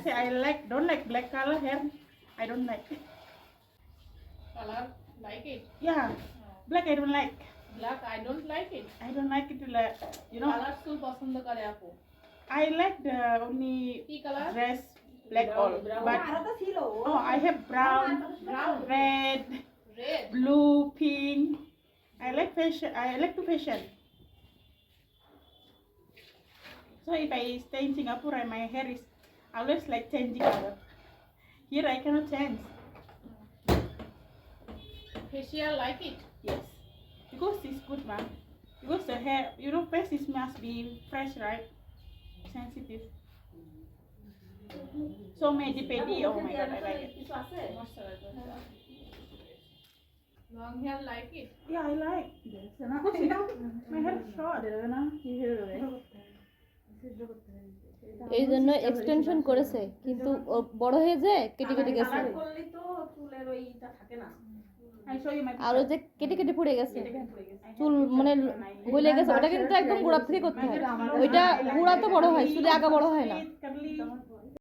say I don't like black color hair. I don't like. Color, like it. Yeah, black I don't like. Black, I don't like it. I don't like it. Like, you know. Colorful পছন্দ করে আপু। I like the only কি color? dress black all. But I have brown, red, blue, pink. I like fashion. I like to fashion. So if I stay in Singapore and my hair is always like changing color. Here I cannot change. Facial, like it. Yes, because it's good, man. Because the hair, you know, face is must be fresh, right? Sensitive. So many pedi. Oh my god, I like it. Long hair, like it. Yeah, I like. Because you know, my hair is short. এই জন্য extension করেছে কিন্তু বড় হয়ে যায় কেটে কেটে গেছে আর ওই যে কেটে কেটে পড়ে গেছে চুল মানে গলে গেছে ওটা কিন্তু একদম গোড়া থেকে করতে হয় ওইটা গোড়া তো বড় হয় চুলে আগা বড় হয় না